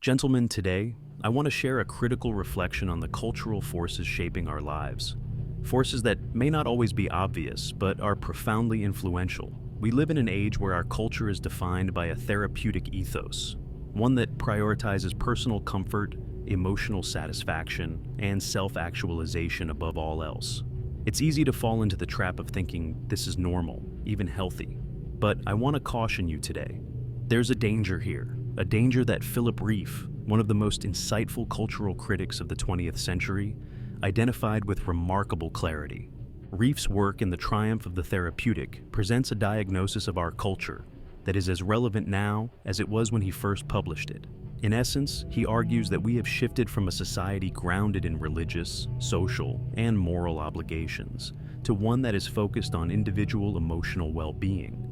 Gentlemen, today, I want to share a critical reflection on the cultural forces shaping our lives. Forces that may not always be obvious, but are profoundly influential. We live in an age where our culture is defined by a therapeutic ethos, one that prioritizes personal comfort, emotional satisfaction, and self-actualization above all else. It's easy to fall into the trap of thinking this is normal, even healthy. But I want to caution you today. There's a danger here, a danger that Philip Rieff, one of the most insightful cultural critics of the 20th century, identified with remarkable clarity. Rieff's work in The Triumph of the Therapeutic presents a diagnosis of our culture that is as relevant now as it was when he first published it. In essence, he argues that we have shifted from a society grounded in religious, social, and moral obligations to one that is focused on individual emotional well-being.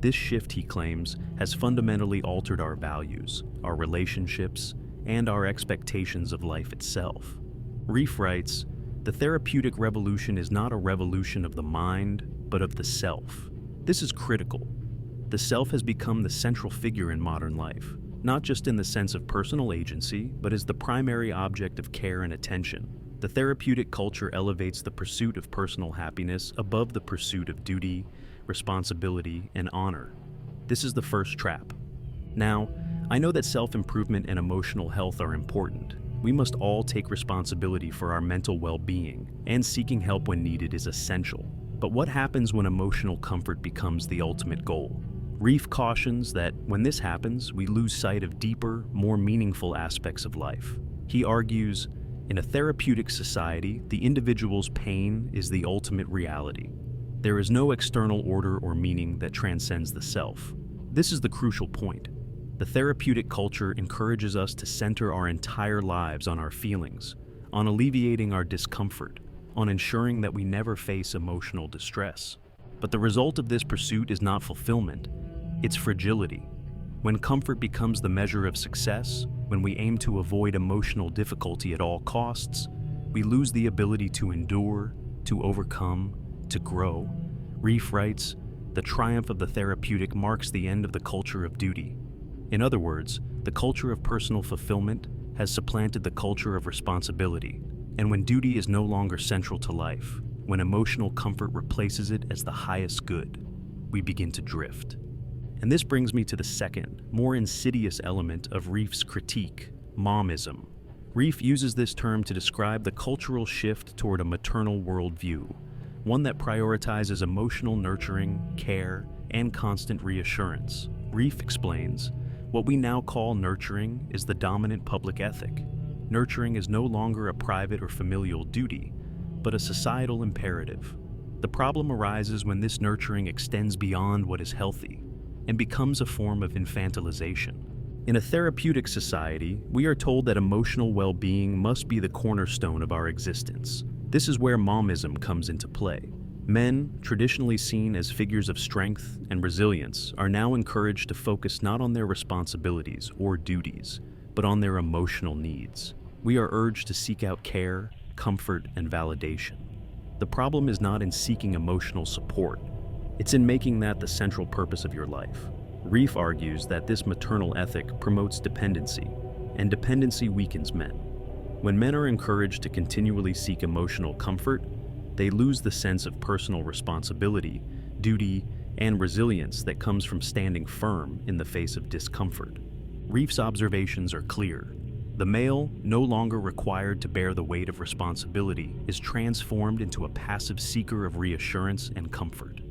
This shift, he claims, has fundamentally altered our values, our relationships, and our expectations of life itself. Rieff writes, "The therapeutic revolution is not a revolution of the mind, but of the self." This is critical. The self has become the central figure in modern life, not just in the sense of personal agency, but as the primary object of care and attention. The therapeutic culture elevates the pursuit of personal happiness above the pursuit of duty, responsibility, and honor. This is the first trap. Now, I know that self-improvement and emotional health are important. We must all take responsibility for our mental well-being, and seeking help when needed is essential. But what happens when emotional comfort becomes the ultimate goal? Rieff cautions that when this happens, we lose sight of deeper, more meaningful aspects of life. He argues, in a therapeutic society, the individual's pain is the ultimate reality. There is no external order or meaning that transcends the self. This is the crucial point. The therapeutic culture encourages us to center our entire lives on our feelings, on alleviating our discomfort, on ensuring that we never face emotional distress. But the result of this pursuit is not fulfillment, it's fragility. When comfort becomes the measure of success, when we aim to avoid emotional difficulty at all costs, we lose the ability to endure, to overcome, to grow. Rieff writes, "The triumph of the therapeutic marks the end of the culture of duty." In other words, the culture of personal fulfillment has supplanted the culture of responsibility. And when duty is no longer central to life, when emotional comfort replaces it as the highest good, we begin to drift. And this brings me to the second, more insidious element of Rieff's critique, momism. Rieff uses this term to describe the cultural shift toward a maternal worldview, one that prioritizes emotional nurturing, care, and constant reassurance. Rieff explains, what we now call nurturing is the dominant public ethic. Nurturing is no longer a private or familial duty, but a societal imperative. The problem arises when this nurturing extends beyond what is healthy and becomes a form of infantilization. In a therapeutic society, we are told that emotional well-being must be the cornerstone of our existence. This is where momism comes into play. Men, traditionally seen as figures of strength and resilience, are now encouraged to focus not on their responsibilities or duties, but on their emotional needs. We are urged to seek out care, comfort, and validation. The problem is not in seeking emotional support. It's in making that the central purpose of your life. Rieff argues that this maternal ethic promotes dependency, and dependency weakens men. When men are encouraged to continually seek emotional comfort, they lose the sense of personal responsibility, duty, and resilience that comes from standing firm in the face of discomfort. Rieff's observations are clear. The male, no longer required to bear the weight of responsibility, is transformed into a passive seeker of reassurance and comfort.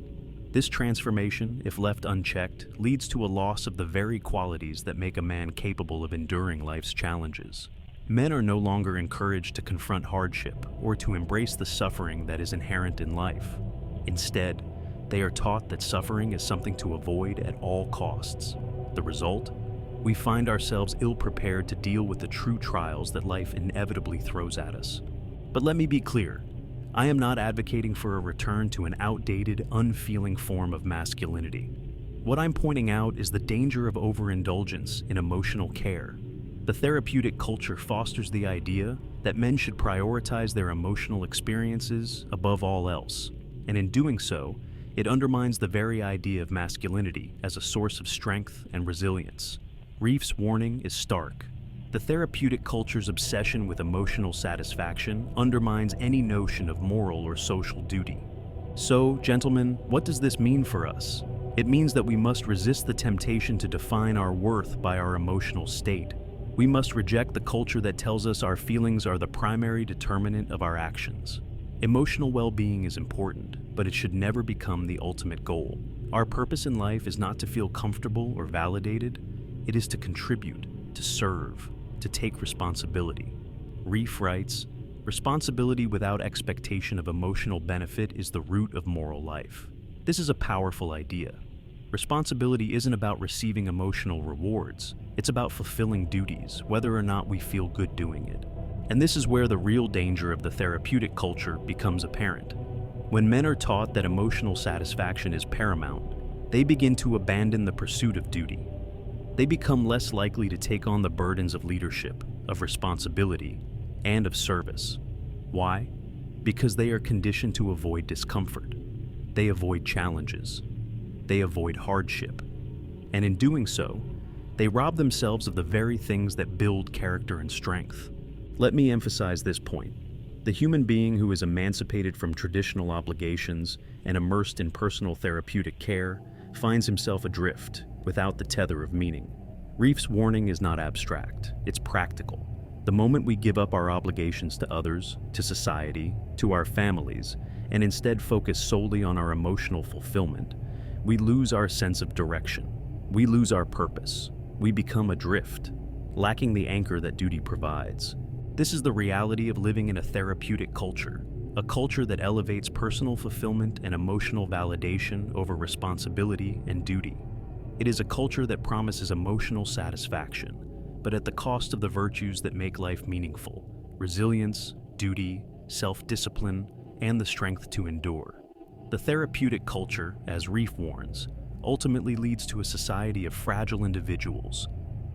This transformation, if left unchecked, leads to a loss of the very qualities that make a man capable of enduring life's challenges. Men are no longer encouraged to confront hardship or to embrace the suffering that is inherent in life. Instead, they are taught that suffering is something to avoid at all costs. The result? We find ourselves ill-prepared to deal with the true trials that life inevitably throws at us. But let me be clear. I am not advocating for a return to an outdated, unfeeling form of masculinity. What I'm pointing out is the danger of overindulgence in emotional care. The therapeutic culture fosters the idea that men should prioritize their emotional experiences above all else, and in doing so, it undermines the very idea of masculinity as a source of strength and resilience. Rieff's warning is stark. The therapeutic culture's obsession with emotional satisfaction undermines any notion of moral or social duty. So, gentlemen, what does this mean for us? It means that we must resist the temptation to define our worth by our emotional state. We must reject the culture that tells us our feelings are the primary determinant of our actions. Emotional well-being is important, but it should never become the ultimate goal. Our purpose in life is not to feel comfortable or validated. It is to contribute, to serve, to take responsibility. Rieff writes, "Responsibility without expectation of emotional benefit is the root of moral life." This is a powerful idea. Responsibility isn't about receiving emotional rewards. It's about fulfilling duties, whether or not we feel good doing it. And this is where the real danger of the therapeutic culture becomes apparent. When men are taught that emotional satisfaction is paramount, they begin to abandon the pursuit of duty. They become less likely to take on the burdens of leadership, of responsibility, and of service. Why? Because they are conditioned to avoid discomfort. They avoid challenges. They avoid hardship. And in doing so, they rob themselves of the very things that build character and strength. Let me emphasize this point. The human being who is emancipated from traditional obligations and immersed in personal therapeutic care finds himself adrift, without the tether of meaning. Rieff's warning is not abstract, it's practical. The moment we give up our obligations to others, to society, to our families, and instead focus solely on our emotional fulfillment, we lose our sense of direction. We lose our purpose. We become adrift, lacking the anchor that duty provides. This is the reality of living in a therapeutic culture, a culture that elevates personal fulfillment and emotional validation over responsibility and duty. It is a culture that promises emotional satisfaction, but at the cost of the virtues that make life meaningful: resilience, duty, self-discipline, and the strength to endure. The therapeutic culture, as Rieff warns, ultimately leads to a society of fragile individuals,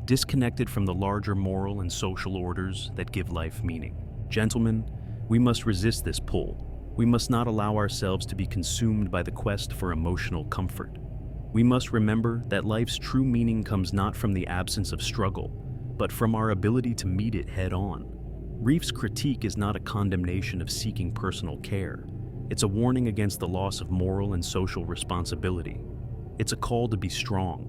disconnected from the larger moral and social orders that give life meaning. Gentlemen, we must resist this pull. We must not allow ourselves to be consumed by the quest for emotional comfort. We must remember that life's true meaning comes not from the absence of struggle, but from our ability to meet it head-on. Rieff's critique is not a condemnation of seeking personal care. It's a warning against the loss of moral and social responsibility. It's a call to be strong,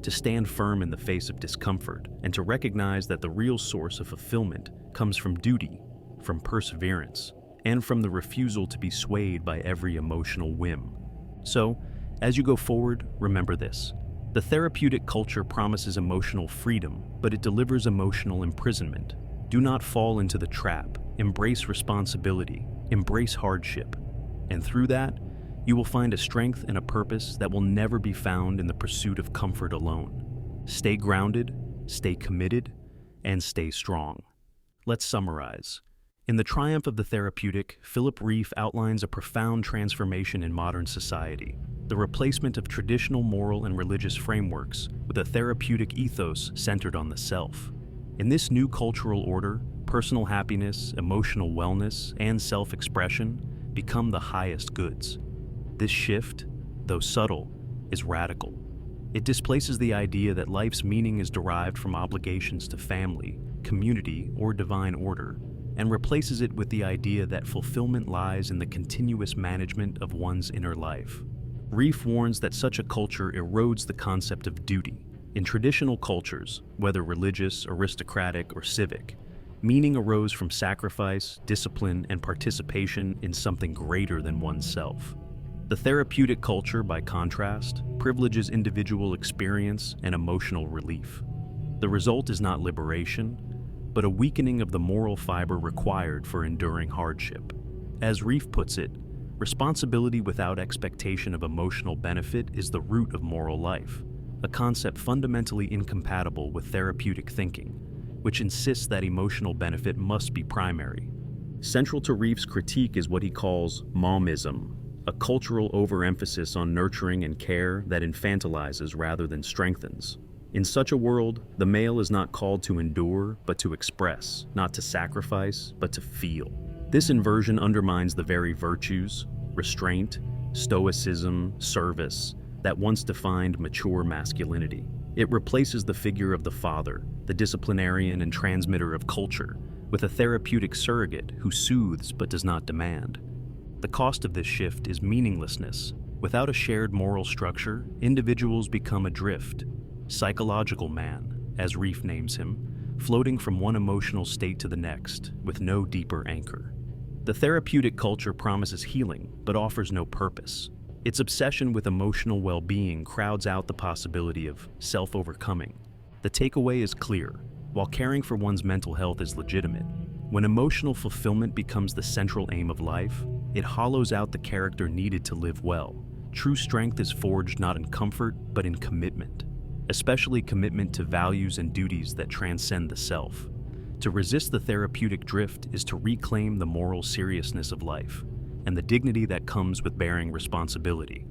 to stand firm in the face of discomfort, and to recognize that the real source of fulfillment comes from duty, from perseverance, and from the refusal to be swayed by every emotional whim. So, as you go forward, remember this. The therapeutic culture promises emotional freedom, but it delivers emotional imprisonment. Do not fall into the trap. Embrace responsibility, embrace hardship, and through that, you will find a strength and a purpose that will never be found in the pursuit of comfort alone. Stay grounded, stay committed, and stay strong. Let's summarize. In The Triumph of the Therapeutic, Philip Rieff outlines a profound transformation in modern society, the replacement of traditional moral and religious frameworks with a therapeutic ethos centered on the self. In this new cultural order, personal happiness, emotional wellness, and self-expression become the highest goods. This shift, though subtle, is radical. It displaces the idea that life's meaning is derived from obligations to family, community, or divine order, and replaces it with the idea that fulfillment lies in the continuous management of one's inner life. Rieff warns that such a culture erodes the concept of duty. In traditional cultures, whether religious, aristocratic, or civic, meaning arose from sacrifice, discipline, and participation in something greater than oneself. The therapeutic culture, by contrast, privileges individual experience and emotional relief. The result is not liberation, but a weakening of the moral fiber required for enduring hardship. As Rieff puts it, responsibility without expectation of emotional benefit is the root of moral life, a concept fundamentally incompatible with therapeutic thinking, which insists that emotional benefit must be primary. Central to Rieff's critique is what he calls momism, a cultural overemphasis on nurturing and care that infantilizes rather than strengthens. In such a world, the male is not called to endure, but to express, not to sacrifice, but to feel. This inversion undermines the very virtues, restraint, stoicism, service, that once defined mature masculinity. It replaces the figure of the father, the disciplinarian and transmitter of culture, with a therapeutic surrogate who soothes but does not demand. The cost of this shift is meaninglessness. Without a shared moral structure, individuals become adrift, psychological man, as Rieff names him, floating from one emotional state to the next, with no deeper anchor. The therapeutic culture promises healing, but offers no purpose. Its obsession with emotional well-being crowds out the possibility of self-overcoming. The takeaway is clear. While caring for one's mental health is legitimate, when emotional fulfillment becomes the central aim of life, it hollows out the character needed to live well. True strength is forged not in comfort, but in commitment, especially commitment to values and duties that transcend the self. To resist the therapeutic drift is to reclaim the moral seriousness of life and the dignity that comes with bearing responsibility.